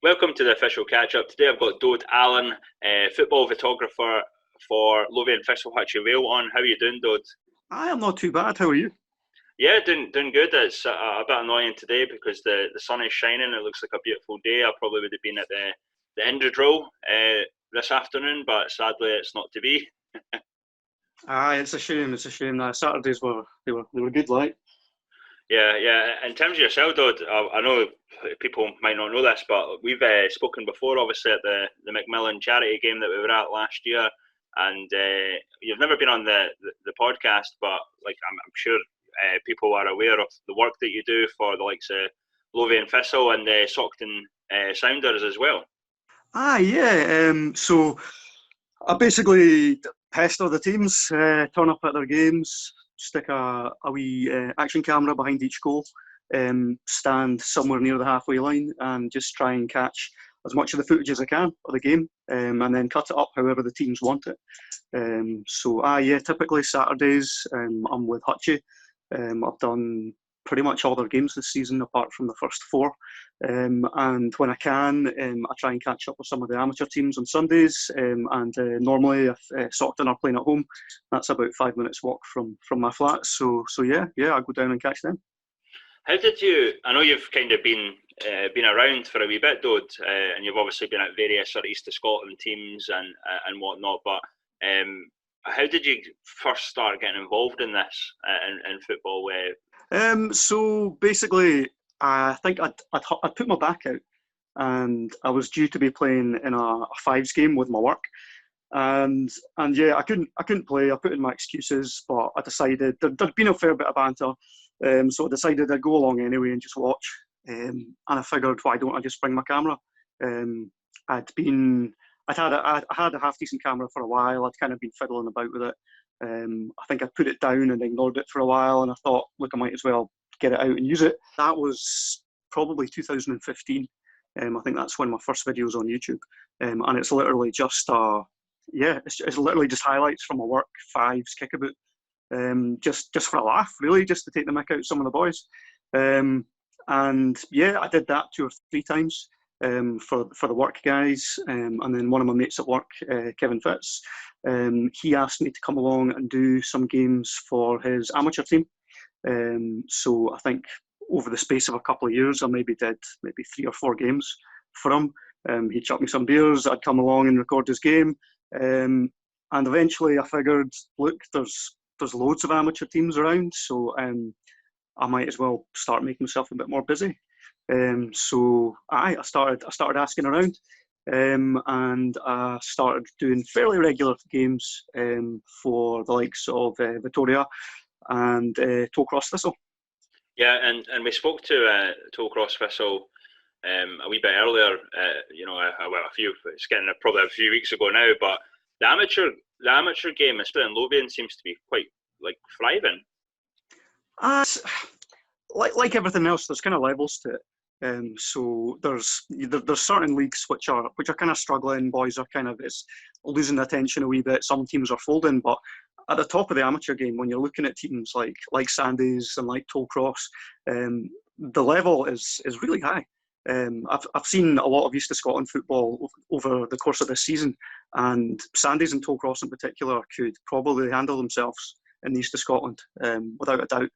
Welcome to the official catch-up. Today I've got Dode Allen, football photographer for Lothian Thistle Hutchison Vale on. How are you doing, Dode? I am not too bad. How are you? Yeah, doing good. It's a bit annoying today because the sun is shining. It looks like a beautiful day. I probably would have been at the end drill this afternoon, but sadly it's not to be. It's a shame. It's a shame that Saturdays were good. Like, Yeah. In terms of yourself, Dode, I know people might not know this, but we've spoken before, obviously, at the Macmillan charity game that we were at last year. And you've never been on the podcast, but like I'm sure people are aware of the work that you do for the likes of Lothian Thistle and the Saughton Sounders as well. Yeah. So I basically pester the teams, turn up at their games, stick a wee action camera behind each goal, stand somewhere near the halfway line, and just try and catch as much of the footage as I can of the game, and then cut it up however the teams want it. Typically Saturdays I'm with Hutchie. I've done pretty much all their games this season apart from the first four. And when I can, I try and catch up with some of the amateur teams on Sundays. Normally, if Saughton are playing at home, that's about 5 minutes walk from my flat. So yeah, I go down and catch them. How did you? I know you've kind of been around for a wee bit, Dode, and you've obviously been at various sort of East of Scotland teams and whatnot. But how did you first start getting involved in this in football? So basically, I think I'd put my back out, and I was due to be playing in a fives game with my work, and yeah, I couldn't play. I put in my excuses, but I decided there'd been a fair bit of banter, so I decided I'd go along anyway and just watch. And I figured, why don't I just bring my camera? I had a half decent camera for a while. I'd kind of been fiddling about with it. I think I put it down and ignored it for a while, and I thought, look, I might as well get it out and use it. That was probably 2015. I think that's when my first video was on YouTube, and it's literally just it's literally just highlights from my work, fives, kickabout, just for a laugh, really, just to take the mick out of some of the boys. And yeah, I did that 2 or 3 times. For the work guys, and then one of my mates at work, Kevin Fitz, he asked me to come along and do some games for his amateur team. So I think over the space of a couple of years, I did 3 or 4 games for him. He'd chuck me some beers, I'd come along and record his game, and eventually I figured, look, there's loads of amateur teams around, so I might as well start making myself a bit more busy. I started asking around, and I started doing fairly regular games for the likes of Victoria and Tollcross Thistle. Yeah, and we spoke to Tollcross Thistle a wee bit earlier. It's getting probably a few weeks ago now. But the amateur game, especially in Lothian, seems to be quite thriving. Like everything else, there's kind of levels to it. So there's certain leagues which are kind of struggling. Boys are it's losing attention a wee bit. Some teams are folding, but at the top of the amateur game, when you're looking at teams like Sandys and like Tollcross, the level is really high. I've seen a lot of East of Scotland football over the course of this season, and Sandys and Tollcross in particular could probably handle themselves in the East of Scotland without a doubt.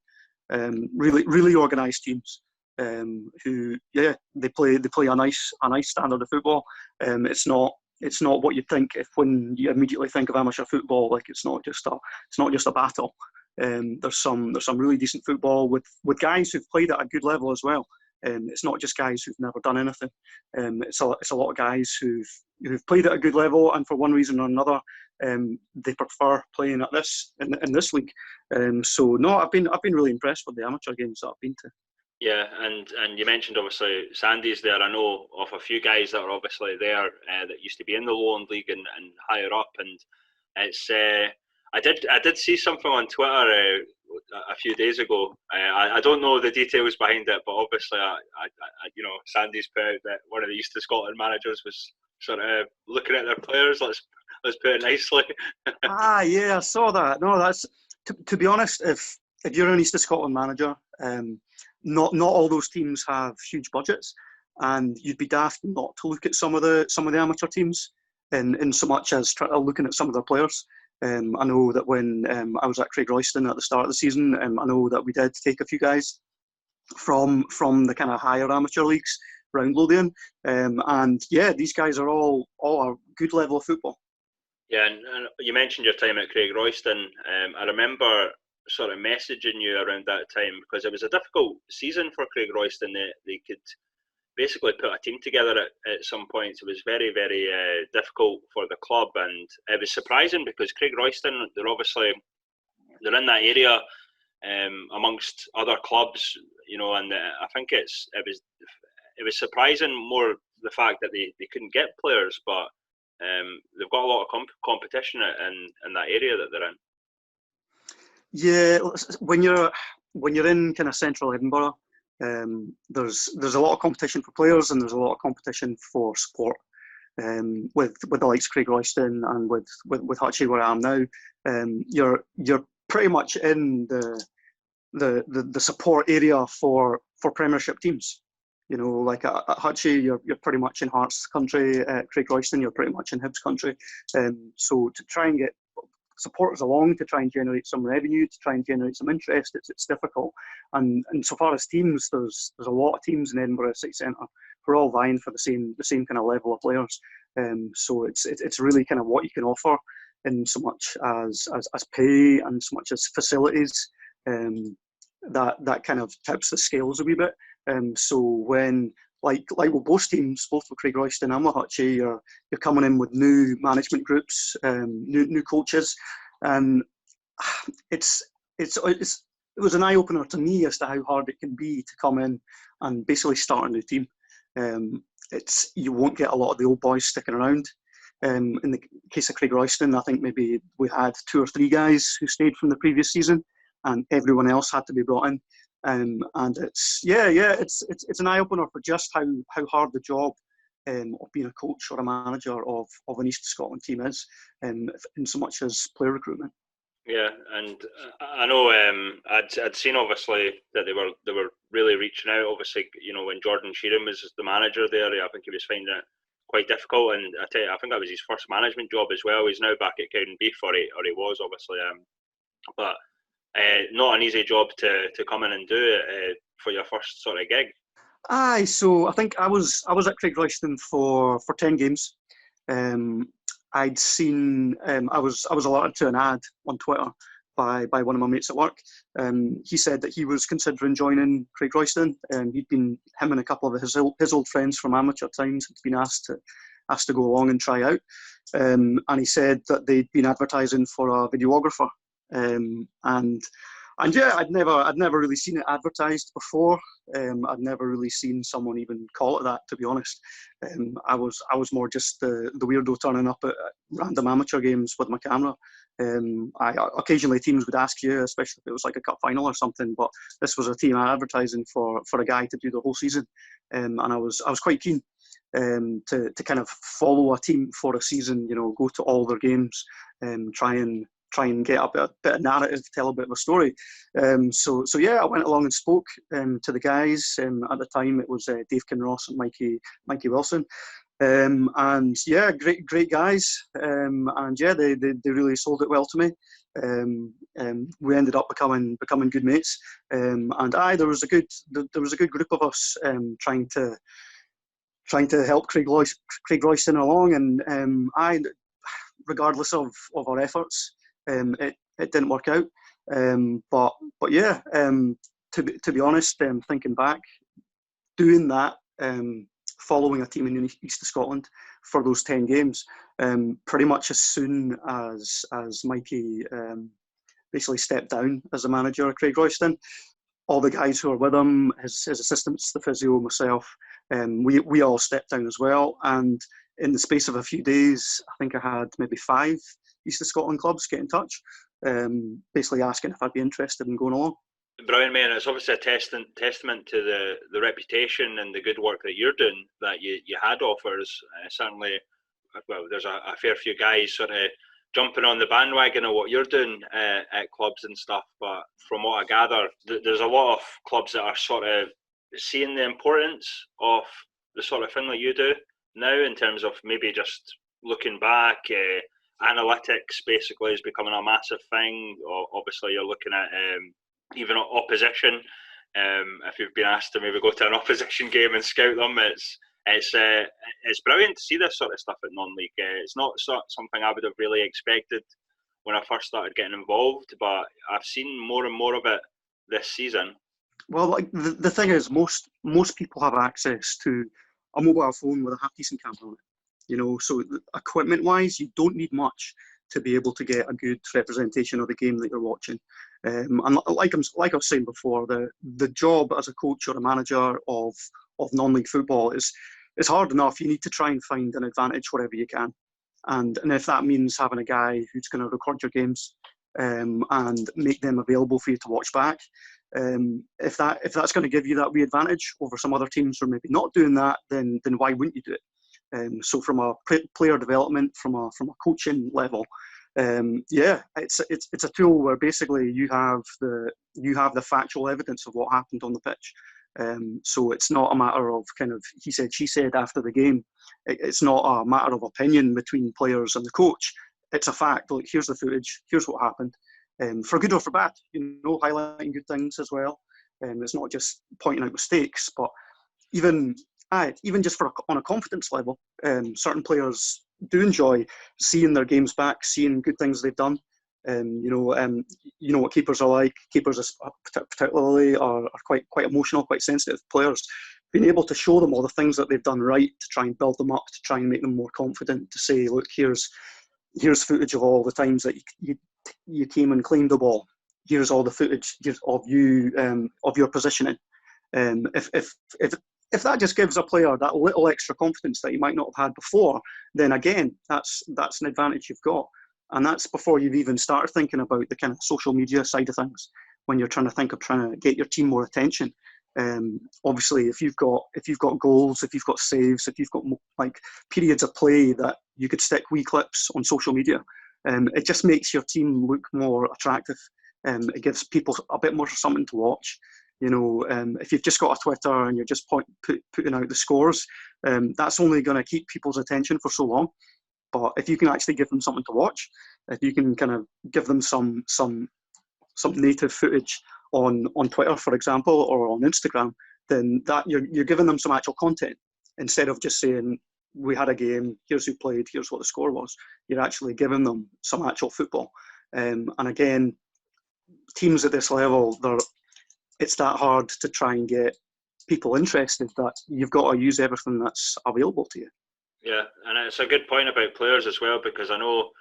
Really organised teams. Who they play a nice standard of football. It's not what you think when you immediately think of amateur football. Like it's not just a battle. There's some really decent football with guys who've played at a good level as well. It's not just guys who've never done anything. It's a lot of guys who've played at a good level, and for one reason or another, they prefer playing at in this league. So no, I've been really impressed with the amateur games that I've been to. Yeah, and you mentioned obviously Sandy's there. I know of a few guys that are obviously there that used to be in the Lowland League and higher up, and it's I did see something on Twitter a few days ago. I don't know the details behind it, but obviously Sandy's put out that one of the East of Scotland managers was sort of looking at their players. Let's put it nicely. Yeah, I saw that. No, that's to be honest. If you're an East of Scotland manager, not all those teams have huge budgets. and you'd be daft not to look at some of the amateur teams, in so much as looking at some of their players. I know that when I was at Craig Royston at the start of the season, I know that we did take a few guys from the kind of higher amateur leagues around Lothian, and yeah, these guys are all a good level of football. Yeah, and you mentioned your time at Craig Royston. I remember sort of messaging you around that time because it was a difficult season for Craig Royston. They could basically put a team together at some points. It was very, very difficult for the club, and it was surprising because Craig Royston, they're in that area amongst other clubs, and I think it was surprising more the fact that they couldn't get players, but they've got a lot of competition in that area that they're in. Yeah, when you're in kind of central Edinburgh, there's a lot of competition for players, and there's a lot of competition for support. With the likes of Craig Royston and with Hutchie where I am now, you're pretty much in the support area for Premiership teams. Like at Hutchie, you're pretty much in Hearts country. At Craig Royston, you're pretty much in Hibs country. So to try and get supporters along, to try and generate some revenue, to try and generate some interest, it's difficult. And so far as teams, there's a lot of teams in Edinburgh City Centre who are all vying for the same kind of level of players. So it's really kind of what you can offer, in so much as pay and so much as facilities. That kind of tips the scales a wee bit. So when like with both teams, both with Craig Royston and with Hutchie, you're coming in with new management groups, new coaches, and it was an eye opener to me as to how hard it can be to come in and basically start a new team. You won't get a lot of the old boys sticking around. In the case of Craig Royston, I think maybe we had 2 or 3 guys who stayed from the previous season, and everyone else had to be brought in. And it's an eye opener for just how hard the job of being a coach or a manager of an East Scotland team is, in so much as player recruitment. Yeah, and I know I'd seen obviously that they were really reaching out. Obviously, when Jordan Sheeran was the manager there, I think he was finding it quite difficult. And I think that was his first management job as well. He's now back at Cowdenbeath, or he was obviously, but not an easy job to come in and do for your first sort of gig. Aye, so I think I was at Craig Royston for 10 games. I'd seen I was alerted to an ad on Twitter by one of my mates at work. He said that he was considering joining Craig Royston. Him and a couple of his old friends from amateur times had been asked to go along and try out. And he said that they'd been advertising for a videographer. And yeah, I'd never really seen it advertised before. I'd never really seen someone even call it that, to be honest. I was more just the weirdo turning up at random amateur games with my camera. Occasionally teams would ask you, especially if it was like a cup final or something, but this was a team advertising for a guy to do the whole season. And I was quite keen to kind of follow a team for a season, go to all their games, try and get a bit of narrative, tell a bit of a story. So yeah, I went along and spoke to the guys. At the time, it was Dave Kinross and Mikey Wilson. And yeah, great guys. And yeah, they really sold it well to me. We ended up becoming good mates. And there was a good group of us trying to help Craig Royston along. And regardless of our efforts, it didn't work out. But yeah, to be honest, thinking back, doing that, following a team in the East of Scotland for those 10 games, pretty much as soon as Mikey basically stepped down as the manager of Craig Royston, all the guys who were with him, his assistants, the physio, myself, we all stepped down as well. And in the space of a few days, I think I had maybe 5 East of Scotland clubs get in touch, basically asking if I'd be interested in going along. Brilliant, man. It's obviously a testament to the reputation and the good work that you're doing, that you had offers. Certainly, well, there's a fair few guys sort of jumping on the bandwagon of what you're doing at clubs and stuff. But from what I gather, there's a lot of clubs that are sort of seeing the importance of the sort of thing that you do now, in terms of maybe just looking back? Analytics basically is becoming a massive thing. Obviously, you're looking at even opposition. If you've been asked to maybe go to an opposition game and scout them, it's brilliant to see this sort of stuff at non-league. It's not something I would have really expected when I first started getting involved, but I've seen more and more of it this season. Well, like the thing is, most people have access to a mobile phone with a half decent camera on it. You know, so equipment-wise, you don't need much to be able to get a good representation of the game that you're watching. And like I was saying before, the job as a coach or a manager of non-league football is hard enough. You need to try and find an advantage wherever you can, and if that means having a guy who's going to record your games and make them available for you to watch back, if that's going to give you that wee advantage over some other teams who are maybe not doing that, then why wouldn't you do it? So from a player development, from a coaching level, it's a tool where basically you have the factual evidence of what happened on the pitch. So it's not a matter of kind of he said, she said after the game. It's not a matter of opinion between players and the coach. It's a fact. Like, here's the footage. Here's what happened. For good or for bad, you know, highlighting good things as well. It's not just pointing out mistakes, but even just on a confidence level, certain players do enjoy seeing their games back, seeing good things they've done. You know what keepers are like. Keepers particularly are quite emotional, quite sensitive players. Being able to show them all the things that they've done right, to try and build them up, to try and make them more confident, to say, look, here's footage of all the times that you came and claimed the ball. Here's all the footage of you of your positioning. If that just gives a player that little extra confidence that you might not have had before, then again, that's an advantage you've got. And that's before you've even started thinking about the kind of social media side of things, when you're trying to get your team more attention. Obviously, if you've got goals, if you've got saves, if you've got like periods of play that you could stick wee clips on social media, it just makes your team look more attractive. It gives people a bit more something to watch. You know, if you've just got a Twitter and you're just putting out the scores, that's only going to keep people's attention for so long. But if you can actually give them something to watch, if you can kind of give them some native footage on Twitter, for example, or on Instagram, then that you're giving them some actual content instead of just saying, we had a game, here's who played, here's what the score was. You're actually giving them some actual football. And again, teams at this level, it's that hard to try and get people interested that you've got to use everything that's available to you. Yeah, and it's a good point about players as well, because I know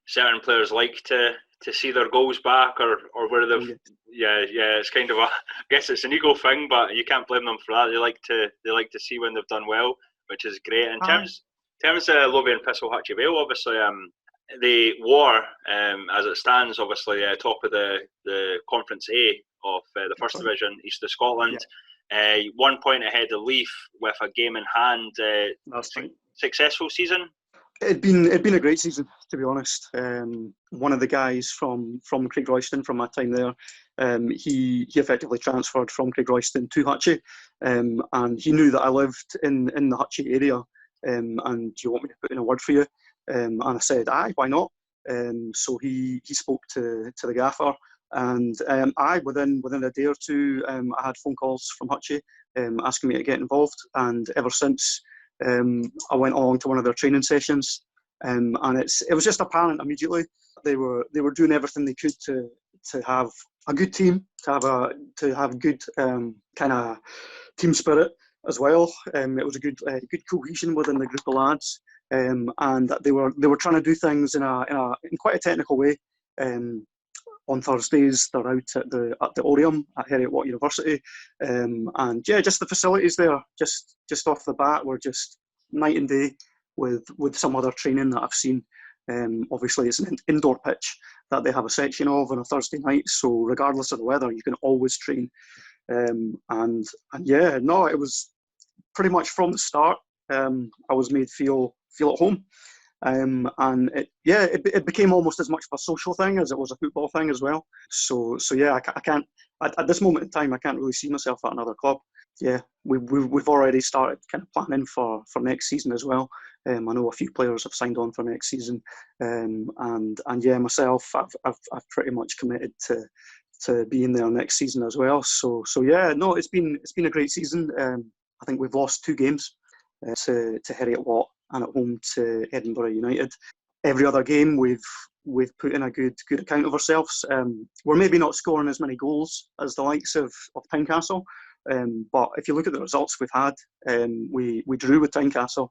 certain players like to see their goals back or where they've it's kind of I guess it's an ego thing, but you can't blame them for that. They like to see when they've done well, which is great. In terms of Lothian Thistle Hutchison Vale, obviously they were as it stands obviously top of the Conference A of the First Division East of Scotland. 1 point ahead of Leaf with a game in hand. Successful season? It'd been a great season, to be honest. One of the guys from Craigroyston, from my time there, he effectively transferred from Craigroyston to Hutchie, and he knew that I lived in the Hutchie area, and do you want me to put in a word for you? And I said, aye, why not? So he spoke to the gaffer, and within a day or two, I had phone calls from Hutchie asking me to get involved, and ever since, I went along to one of their training sessions, and it was just apparent immediately they were doing everything they could to have a good team, to have good kind of team spirit as well. It was a good cohesion within the group of lads, and that they were trying to do things in quite a technical way. On Thursdays, they're out at the Orium at Heriot-Watt University, and just the facilities there, just off the bat, were just night and day with some other training that I've seen. Obviously, it's an indoor pitch that they have a section of on a Thursday night, so regardless of the weather, you can always train. It was pretty much from the start. I was made feel at home. And it became almost as much of a social thing as it was a football thing as well. So I can't, at this moment in time, I can't really see myself at another club. yeah, we've already started kind of planning for next season as well. I know a few players have signed on for next season, and yeah, myself, I've pretty much committed to being there next season as well. So yeah, no, it's been a great season. I think we've lost 2 games to Heriot Watt and at home to Edinburgh United. Every other game we've put in a good account of ourselves. We're maybe not scoring as many goals as the likes of Tynecastle, but if you look at the results we've had, we drew with Tynecastle,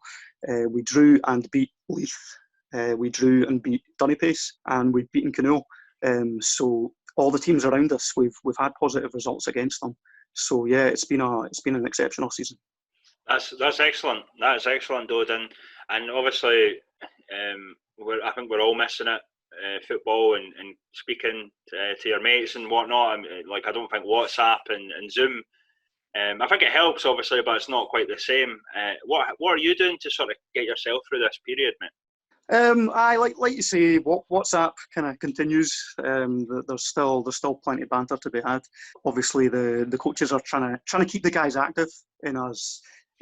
we drew and beat Leith, we drew and beat Dunipace, and we've beaten Canoe. So all the teams around us, we've had positive results against them. So yeah, it's been an exceptional season. That's excellent. That's excellent, Dode, and obviously, I think we're all missing it. Football and speaking to your mates and whatnot. I don't think WhatsApp and Zoom. I think it helps, obviously, but it's not quite the same. What are you doing to sort of get yourself through this period, mate? I like you say, WhatsApp kind of continues. There's still plenty of banter to be had. Obviously, the coaches are trying to keep the guys active in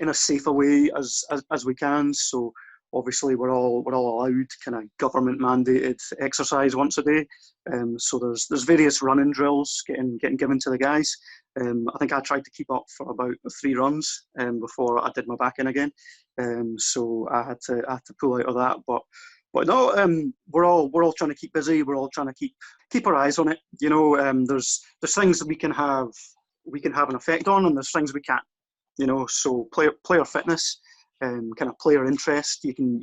a safer way as we can. So obviously we're all allowed kind of government mandated exercise once a day. So there's various running drills getting given to the guys. I think I tried to keep up for about 3 runs before I did my back in again. So I had to pull out of that. But no, we're all trying to keep busy. We're all trying to keep our eyes on it. You know, there's things that we can have an effect on, and there's things we can't. You know, so player fitness, kind of player interest. You can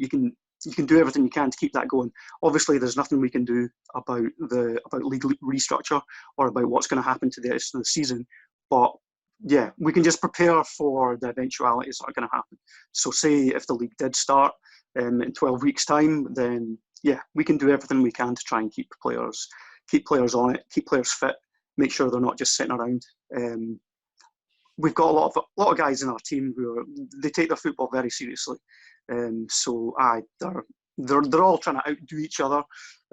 do everything you can to keep that going. Obviously, there's nothing we can do about league restructure or about what's going to happen to the rest of the season. But yeah, we can just prepare for the eventualities that are going to happen. So, say if the league did start in 12 weeks' time, then yeah, we can do everything we can to try and keep players on it, keep players fit, make sure they're not just sitting around. We've got a lot of guys in our team they take their football very seriously. So they're all trying to outdo each other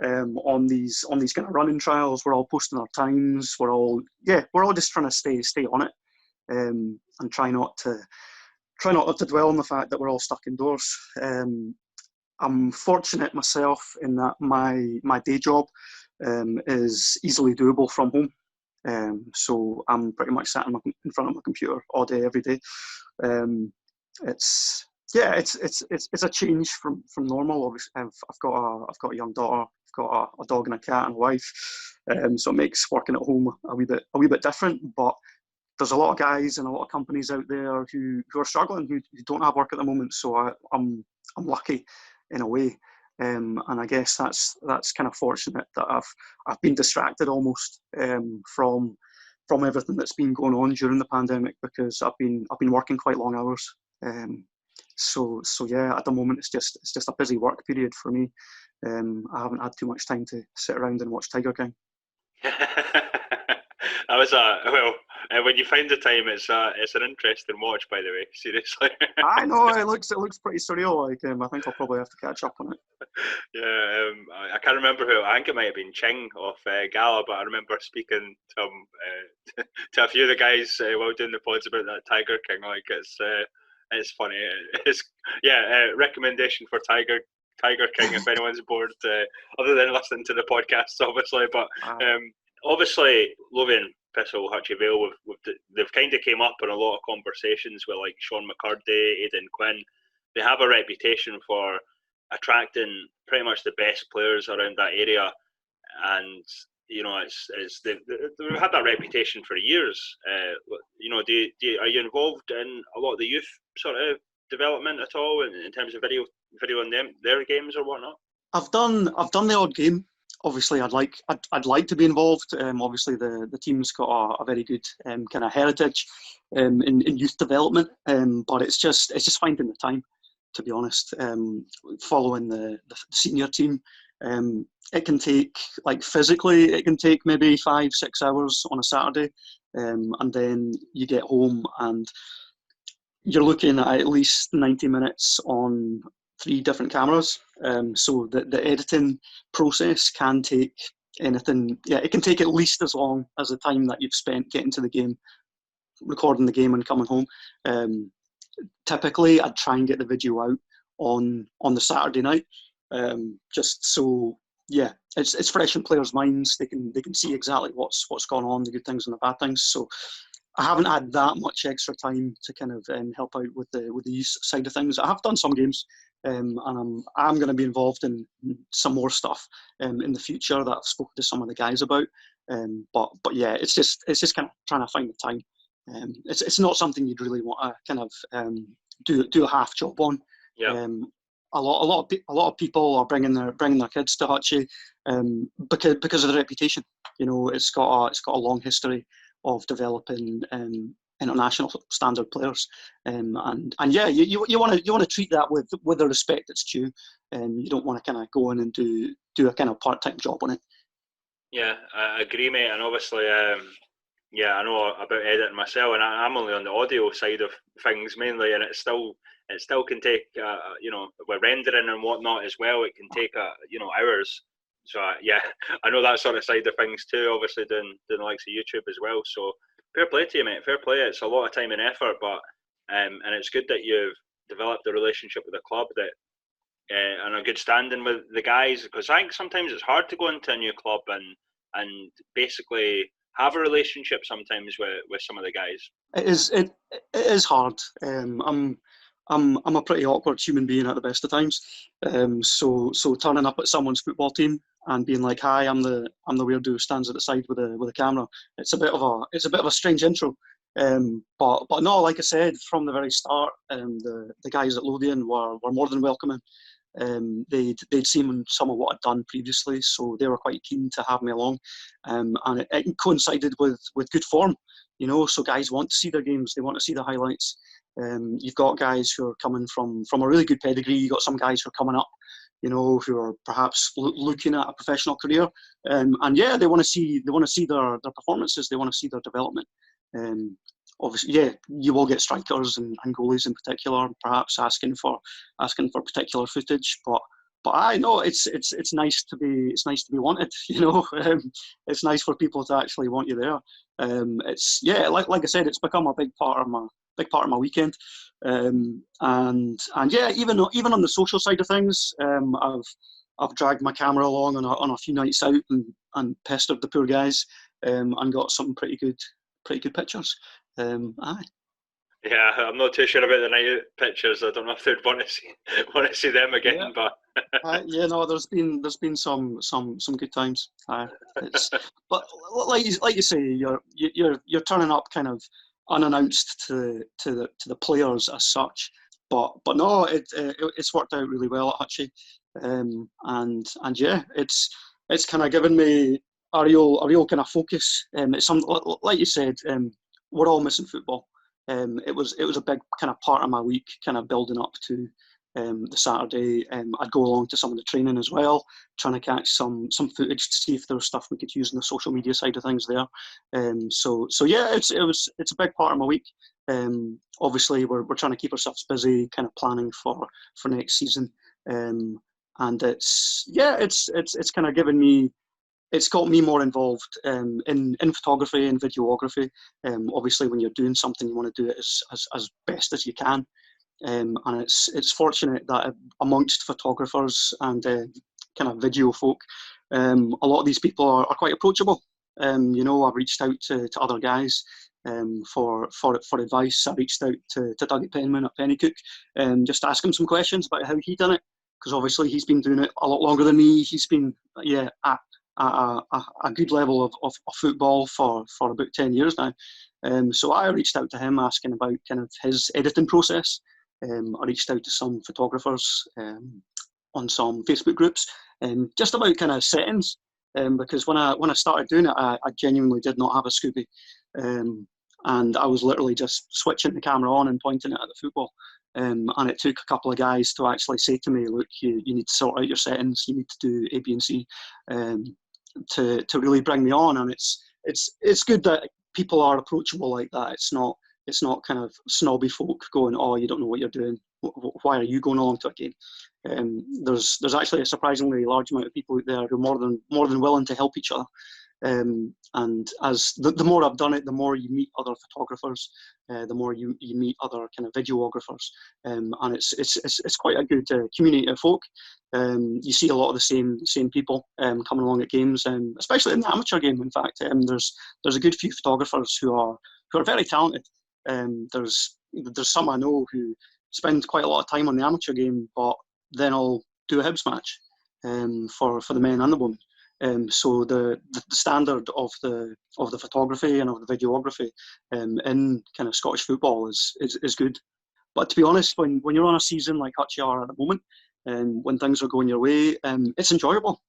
on these kind of running trials. We're all posting our times. We're all just trying to stay on it, and try not to dwell on the fact that we're all stuck indoors. I'm fortunate myself in that my day job is easily doable from home. So I'm pretty much sat in front of my computer all day, every day. It's a change from normal. Obviously, I've got a young daughter, I've got a dog and a cat and a wife. So it makes working at home a wee bit different. But there's a lot of guys and a lot of companies out there who are struggling, who don't have work at the moment. So I'm lucky in a way. And I guess that's kind of fortunate that I've been distracted almost from everything that's been going on during the pandemic, because I've been working quite long hours. So yeah, at the moment it's just a busy work period for me. I haven't had too much time to sit around and watch Tiger King. That was when you find the time, it's an interesting watch, by the way. Seriously. I know it looks pretty surreal. I think I'll probably have to catch up on it. Yeah, I can't remember who. I think it might have been Ching of Gala, but I remember speaking to to a few of the guys while doing the pods about that Tiger King. Like it's funny. Recommendation for Tiger King if anyone's bored, other than listening to the podcasts, obviously. But obviously, Lothian Thistle Hutchison Vale, they've kind of came up in a lot of conversations with like Sean McCurdy, Aidan Quinn. They have a reputation for attracting pretty much the best players around that area, and you know they've had that reputation for years. You know, are you involved in a lot of the youth sort of development at all in terms of videoing their games or whatnot? I've done the odd game. Obviously, I'd like to be involved. Obviously, the team's got a very good kind of heritage in youth development, but it's just finding the time, to be honest. Following the senior team, it can take, like physically, it can take maybe 5-6 hours on a Saturday, and then you get home and you're looking at least 90 minutes on 3 different cameras. So the editing process can take anything. Yeah, it can take at least as long as the time that you've spent getting to the game. recording the game and coming home. Typically, I'd try and get the video out on the Saturday night, just so it's fresh in players' minds. They can see exactly what's gone on, the good things and the bad things. So I haven't had that much extra time to kind of help out with the youth side of things. I have done some games, and I'm going to be involved in some more stuff in the future that I've spoken to some of the guys about. But yeah, it's just kind of trying to find the time. It's not something you'd really want to kind of do a half job on. Yeah. A lot of people are bringing their kids to Hutchie because of the reputation. You know, it's got a long history of developing international standard players, and yeah, you want to treat that with the respect it's due. You don't want to kind of go in and do a kind of part-time job on it. Yeah, I agree, mate. And obviously, yeah, I know about editing myself, and I'm only on the audio side of things mainly, and it still can take with rendering and whatnot as well. It can take hours. So yeah, I know that sort of side of things too. Obviously, doing the likes of YouTube as well. So fair play to you, mate. Fair play. It's a lot of time and effort, but and it's good that you've developed a relationship with the club that and a good standing with the guys, because I think sometimes it's hard to go into a new club and basically have a relationship sometimes with some of the guys. It is hard. I'm a pretty awkward human being at the best of times. So turning up at someone's football team and being like, "Hi, I'm the weirdo who stands at the side with a camera." It's a bit of a strange intro. But no, like I said from the very start, the guys at Lothian were more than welcoming. They'd seen some of what I'd done previously, so they were quite keen to have me along, and it coincided with good form, you know. So guys want to see their games, they want to see the highlights. You've got guys who are coming from a really good pedigree. You've got some guys who are coming up, you know, who are perhaps looking at a professional career, and yeah, they want to see their performances, they want to see their development. Obviously, yeah, you will get strikers and goalies in particular, perhaps asking for particular footage. But I know it's nice to be wanted. You know, it's nice for people to actually want you there. It's like I said, it's become a big part of my weekend. And yeah, even on the social side of things, I've dragged my camera along on a few nights out and pestered the poor guys, and got some pretty good pictures. Aye. Yeah, I'm not too sure about the night pictures. I don't know if they'd want to see them again, Yeah. but no, there's been some good times. But like you say, you're turning up kind of unannounced to the players as such. But no, it's worked out really well at Hutchie, and yeah, it's kind of given me a real kind of focus. It's some, like you said, we're all missing football. It was a big kind of part of my week, kind of building up to the Saturday. I'd go along to some of the training as well, trying to catch some footage to see if there was stuff we could use in the social media side of things there. So yeah, it's a big part of my week. Obviously, we're trying to keep ourselves busy, kind of planning for next season. And it's kind of given me. It's got me more involved in photography and videography. Obviously, when you're doing something, you want to do it as best as you can. And it's fortunate that amongst photographers and kind of video folk, a lot of these people are quite approachable. You know, I've reached out to other guys for advice. I reached out to Dougie Penman at Pennycook, just to ask him some questions about how he done it, because obviously he's been doing it a lot longer than me. He's been at a good level of football for about 10 years now. So I reached out to him asking about kind of his editing process. I reached out to some photographers on some Facebook groups, just about kind of settings, because when I started doing it, I genuinely did not have a Scooby, and I was literally just switching the camera on and pointing it at the football. And it took a couple of guys to actually say to me, "Look, you need to sort out your settings. You need to do A, B, and C." To really bring me on, and it's good that people are approachable like that. It's not kind of snobby folk going, "Oh, you don't know what you're doing. Why are you going along to a game?" There's actually a surprisingly large amount of people out there who are more than willing to help each other. And as the more I've done it, the more you meet other photographers, the more you meet other kind of videographers, and it's quite a good community of folk. You see a lot of the same people coming along at games, especially in the amateur game. In fact, there's a good few photographers who are very talented. There's some I know who spend quite a lot of time on the amateur game, but then I'll do a Hibs match for the men and the women. So the standard of the photography and of the videography in kind of Scottish football is good. But to be honest, when you're on a season like Hutchie are at the moment, when things are going your way, it's enjoyable.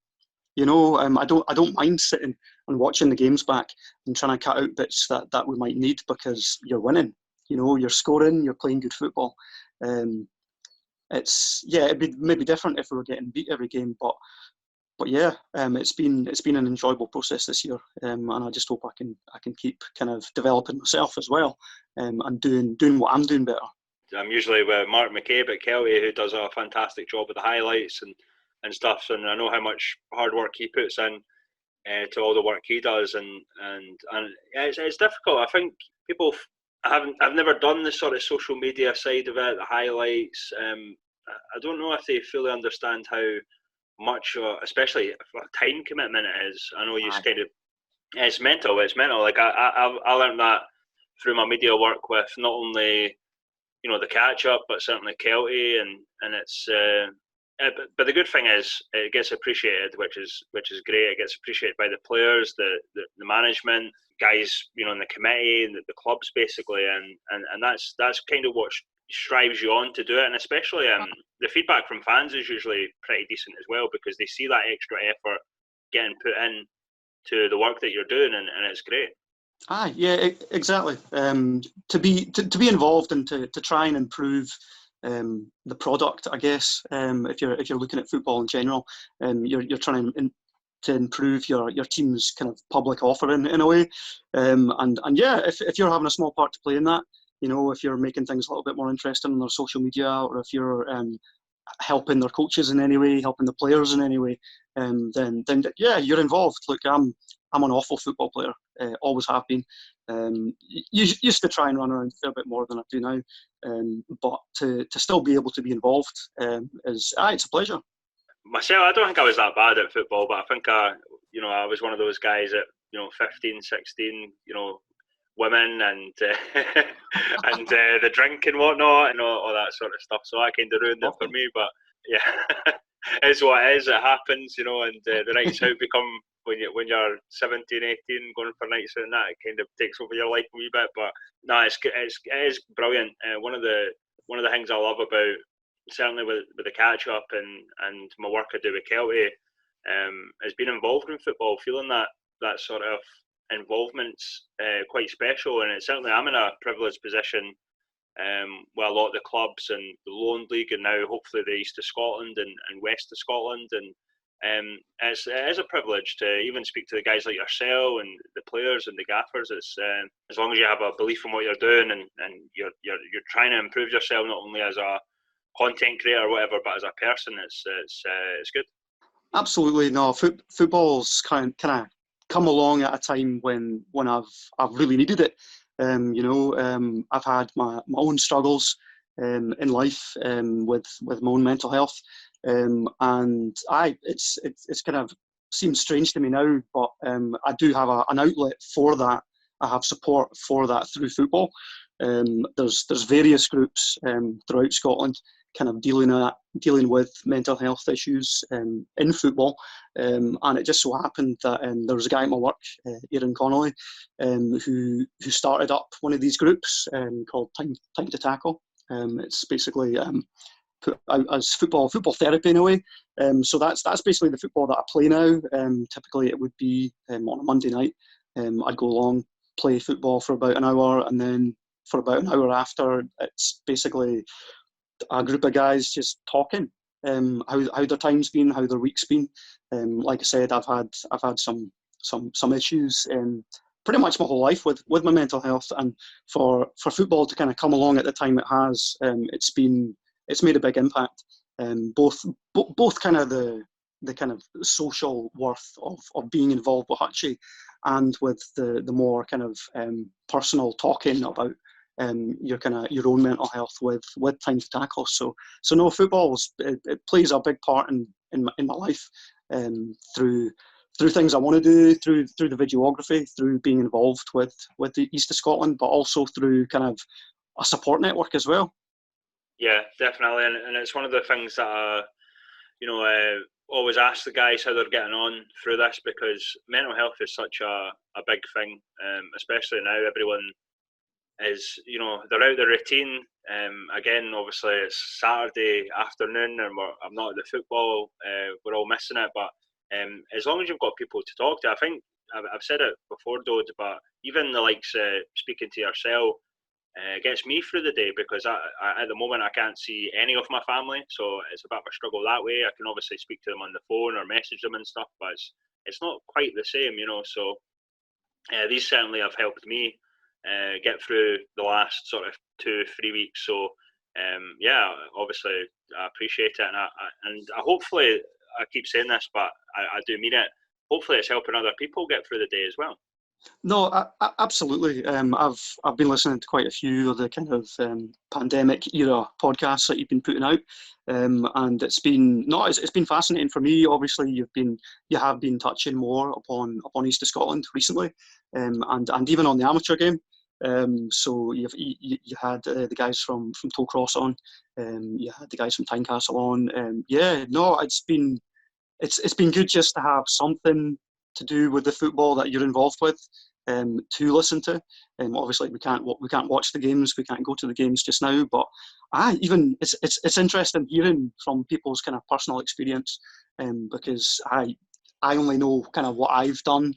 You know, I don't mind sitting and watching the games back and trying to cut out bits that we might need because you're winning. You know, you're scoring, you're playing good football. It'd be maybe different if we were getting beat every game, but yeah, it's been an enjoyable process this year, and I just hope I can keep kind of developing myself as well, and doing what I'm doing better. I'm usually with Mark McCabe at Kelty, who does a fantastic job with the highlights and stuff, and I know how much hard work he puts in to all the work he does, and it's difficult. I think people I've never done the sort of social media side of it, the highlights. I don't know if they fully understand how much, especially for time commitment it is. I know you just kind of, it's mental. Like I learned that through my media work with not only, you know, the Catchup, but certainly Kelty, and it's. But the good thing is it gets appreciated, which is great. It gets appreciated by the players, the management, guys, you know, in the committee, the clubs basically, and that's kind of what strives you on to do it. And especially the feedback from fans is usually pretty decent as well, because they see that extra effort getting put in to the work that you're doing, and it's great. Yeah, exactly. To be involved and to try and improve the product, I guess. If you're looking at football in general, you're trying to improve your team's kind of public offering in a way. And yeah, if you're having a small part to play in that, you know, if you're making things a little bit more interesting on their social media, or if you're helping their coaches in any way, helping the players in any way, then yeah, you're involved. Look, I'm an awful football player, always have been. Used to try and run around a bit more than I do now, but to still be able to be involved it's a pleasure. Myself, I don't think I was that bad at football, but I think I was one of those guys at 15, 16, women and and the drink and whatnot and all that sort of stuff. So I kind of ruined it for me, but yeah, it's what it is. It happens, and the nights out become when you're 17, 18, going for nights out, and that it kind of takes over your life a wee bit. But no, it is brilliant. One of the things I love about, certainly with the Catchup and my work I do with Kelty, has been involved in football, feeling that sort of involvement's quite special. And certainly I'm in a privileged position with a lot of the clubs and the Lowland League, and now hopefully the East of Scotland and West of Scotland, and it is a privilege to even speak to the guys like yourself and the players and the gaffers. It's as long as you have a belief in what you're doing, and you're trying to improve yourself, not only as a content creator or whatever, but as a person, it's good. Absolutely. No, football's kind of come along at a time when I've really needed it. I've had my own struggles in life with my own mental health, and it's kind of seems strange to me now, but I do have an outlet for that. I have support for that through football. There's various groups throughout Scotland kind of dealing with mental health issues in football, and it just so happened that there was a guy at my work, Aaron Connolly, who started up one of these groups called Time to Tackle. It's basically put out as football therapy in a way. So that's basically the football that I play now. Typically it would be on a Monday night. I'd go along, play football for about an hour, and then for about an hour after, it's basically a group of guys just talking how their time's been, how their week's been. Like I said, I've had some issues pretty much my whole life with my mental health, and for football to kind of come along at the time it has, it's made a big impact. Both kind of the the kind of social worth of being involved with Hutchie, and with the more kind of personal talking about your own mental health with Time to Tackle. So no, football it plays a big part in my life, through things I want to do, through the videography, through being involved with the East of Scotland, but also through kind of a support network as well. Yeah, definitely, and it's one of the things that always ask the guys how they're getting on through this, because mental health is such a big thing, especially now. Everyone is, they're out of the routine. Again, obviously it's Saturday afternoon and I'm not at the football. We're all missing it, but as long as you've got people to talk to, I think I've said it before, Dode, but even the likes speaking to yourself gets me through the day, because I, at the moment I can't see any of my family, so it's a bit of a struggle that way. I can obviously speak to them on the phone or message them and stuff, but it's not quite the same, So these certainly have helped me get through the last sort of 2-3 weeks. So yeah, obviously I appreciate it, and I hopefully, I keep saying this, but I do mean it. Hopefully, it's helping other people get through the day as well. No, absolutely. I've been listening to quite a few of the kind of pandemic era podcasts that you've been putting out, and it's been fascinating for me. Obviously, you have been touching more upon East of Scotland recently, and even on the amateur game. So you had the guys from Tollcross on, you had the guys from Tynecastle on. Yeah, no, it's been good just to have something to do with the football that you're involved with, to listen to. Obviously, we can't watch the games, we can't go to the games just now, but even it's interesting hearing from people's kind of personal experience, because I only know kind of what I've done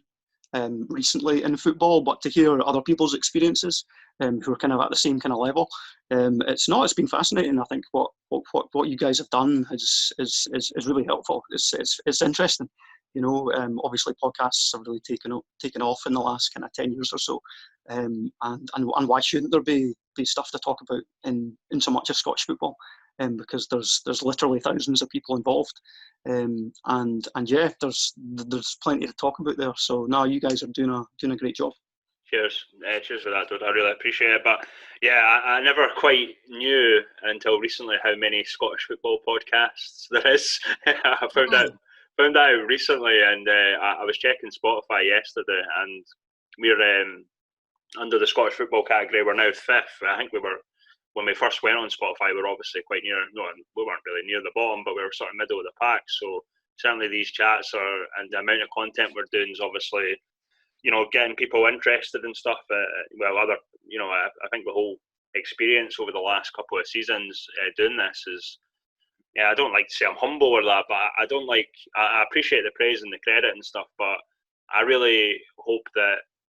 recently in football, but to hear other people's experiences, who are kind of at the same kind of level, it's been fascinating. I think what you guys have done is really helpful. It's interesting. Obviously podcasts have really taken off in the last kind of 10 years or so, and why shouldn't there be stuff to talk about in so much of Scottish football? Because there's literally thousands of people involved, and yeah, there's plenty to talk about there. So no, you guys are doing a great job. Cheers, cheers for that, Dode. I really appreciate it. But yeah, I never quite knew until recently how many Scottish football podcasts there is. I found that out recently, and I was checking Spotify yesterday, and we're under the Scottish football category. We're now 5th. I think we were, when we first went on Spotify, we were obviously quite near. No, we weren't really near the bottom, but we were sort of middle of the pack. So certainly these chats and the amount of content we're doing is obviously, getting people interested in stuff. I think the whole experience over the last couple of seasons doing this is, yeah, I don't like to say I'm humble or that, but I appreciate the praise and the credit and stuff, but I really hope that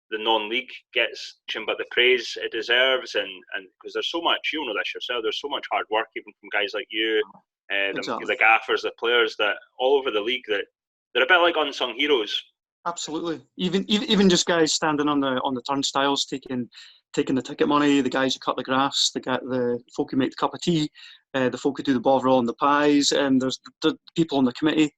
the non-league gets but the praise it deserves, and because there's so much, you know this yourself, there's so much hard work even from guys like you, Exactly. the gaffers, the players that all over the league, that they're a bit like unsung heroes. Absolutely. Even just guys standing on the turnstiles, taking the ticket money, the guys who cut the grass, the folk who make the cup of tea, the folk who do the bovril and the pies, and there's the people on the committee,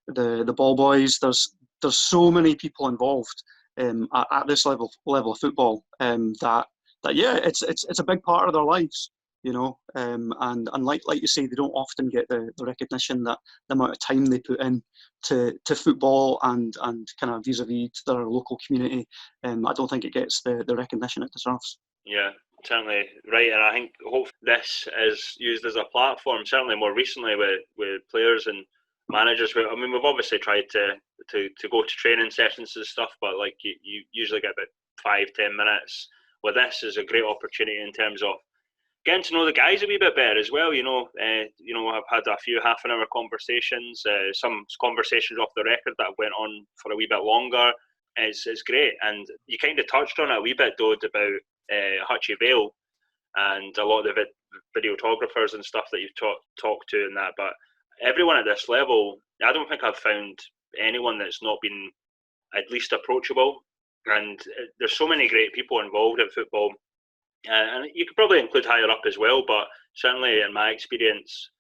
the ball boys. There's so many people involved at this level of football, that yeah, it's a big part of their lives. And like you say, they don't often get the recognition that the amount of time they put in to football and kind of vis-a-vis to their local community. I don't think it gets the recognition it deserves. Yeah, certainly right, and I think hopefully this is used as a platform. Certainly more recently with players and managers. I mean, we've obviously tried to go to training sessions and stuff, but like you usually get about 5-10 minutes. With this is a great opportunity in terms of getting to know the guys a wee bit better as well. I've had a few half-an-hour conversations, some conversations off the record that went on for a wee bit longer. It's great, and you kind of touched on it a wee bit, Dode, about Hutchison Vale and a lot of the videographers and stuff that you've talked to and that. But everyone at this level, I don't think I've found anyone that's not been at least approachable. And there's so many great people involved in football. And you could probably include higher up as well, but certainly in my experience,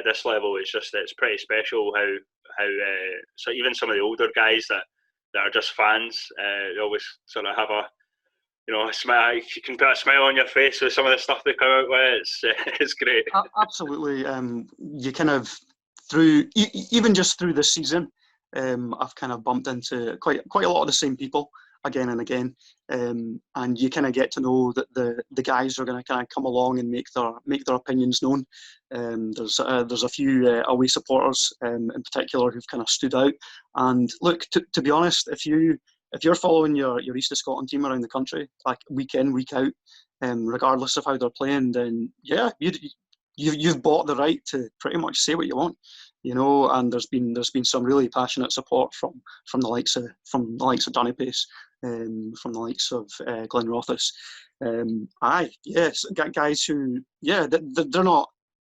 this level is just, it's pretty special how so even some of the older guys that are just fans, they always sort of have a a smile. You can put a smile on your face with some of the stuff they come out with. It's great. Absolutely. You kind of even just through this season, I've kind of bumped into quite a lot of the same people again and again, and you kind of get to know that the guys are going to kind of come along and make their opinions known. There's a few away supporters in particular who've kind of stood out. And look, to be honest, if you're following your East of Scotland team around the country, like week in, week out, regardless of how they're playing, then yeah, you've bought the right to pretty much say what you want, And there's been some really passionate support from the likes of Dunipace, from the likes of Glenrothes. Guys who they're not.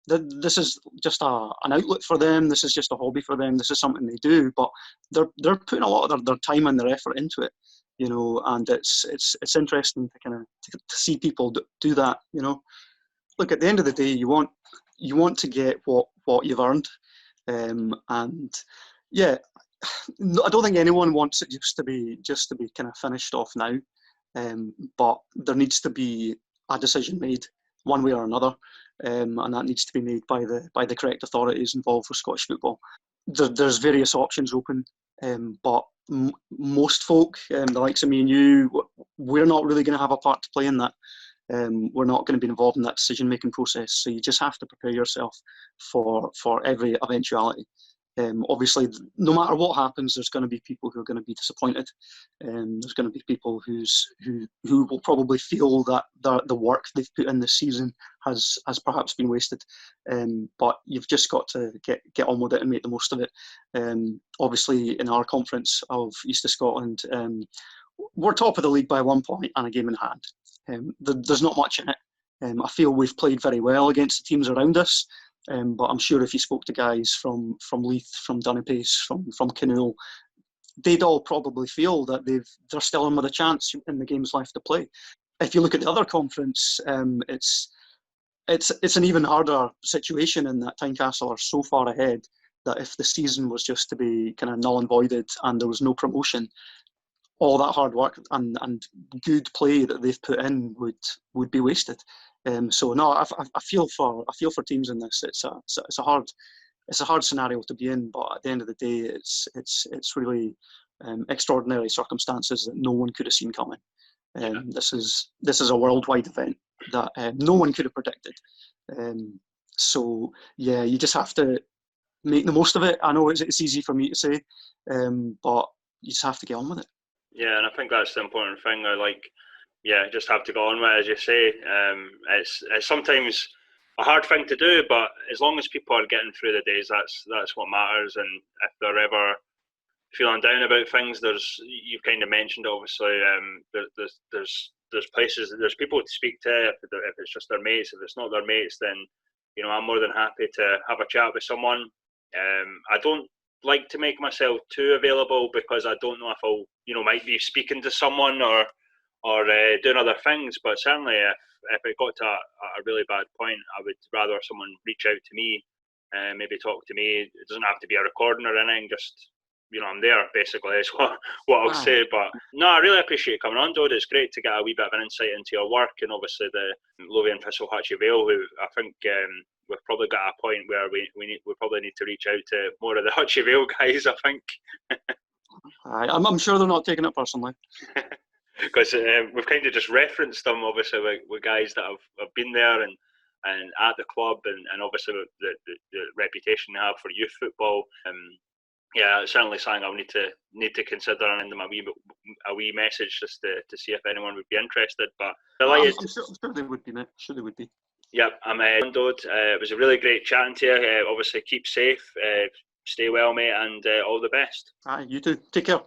This is just an outlet for them. This is just a hobby for them. This is something they do, but they're putting a lot of their time and their effort into it, And it's interesting to kind of to see people do that, Look, at the end of the day, you want to get what you've earned, and yeah, I don't think anyone wants it just to be kind of finished off now, but there needs to be a decision made one way or another, and that needs to be made by the correct authorities involved with Scottish football. There's various options open, but most folk, the likes of me and you, we're not really going to have a part to play in that. We're not going to be involved in that decision-making process, so you just have to prepare yourself for every eventuality. Obviously, no matter what happens, there's going to be people who are going to be disappointed. There's going to be people who will probably feel that the work they've put in this season has perhaps been wasted. But you've just got to get on with it and make the most of it. Obviously, in our conference of East of Scotland, we're top of the league by 1 point and a game in hand. There's not much in it. I feel we've played very well against the teams around us, but I'm sure if you spoke to guys from Leith, from Dunipace, from Kinnoul, they'd all probably feel that they're still in with a chance in the games left to play. If you look at the other conference, it's an even harder situation in that Tynecastle are so far ahead that if the season was just to be kind of null and voided and there was no promotion, all that hard work and good play that they've put in would be wasted. So no, I feel for teams in this. It's a hard scenario to be in, but at the end of the day, it's really extraordinary circumstances that no one could have seen coming. This is a worldwide event that no one could have predicted. So yeah, you just have to make the most of it. I know it's easy for me to say, but you just have to get on with it. Yeah, and I think that's the important thing. Just have to go on with it, as you say. It's sometimes a hard thing to do, but as long as people are getting through the days, that's what matters. And if they're ever feeling down about things, you've kind of mentioned obviously. There's places, there's people to speak to. If it's just their mates, if it's not their mates, then I'm more than happy to have a chat with someone. I don't like to make myself too available because I don't know if I'll might be speaking to someone or doing other things, but certainly if it got to a really bad point, I would rather someone reach out to me and maybe talk to me. It doesn't have to be a recording or anything, just I'm there basically is what I'll say. But no, I really appreciate you coming on, Dode. It's great to get a wee bit of an insight into your work, and obviously the Lothian Thistle Hutchison Vale, who I think we've probably got a point where we probably need to reach out to more of the Hutchison Vale guys, I think. I'm sure they're not taking it personally. Because we've kind of just referenced them, obviously, with guys that have been there and at the club, and obviously the reputation they have for youth football. It's certainly something I'll need to consider and send them a wee message just to see if anyone would be interested. But delighted. I'm sure they would be, mate. Sure they would be. Yep, I'm Dode. It was a really great chatting to you. Obviously, keep safe, stay well, mate, and all the best. You too. Take care.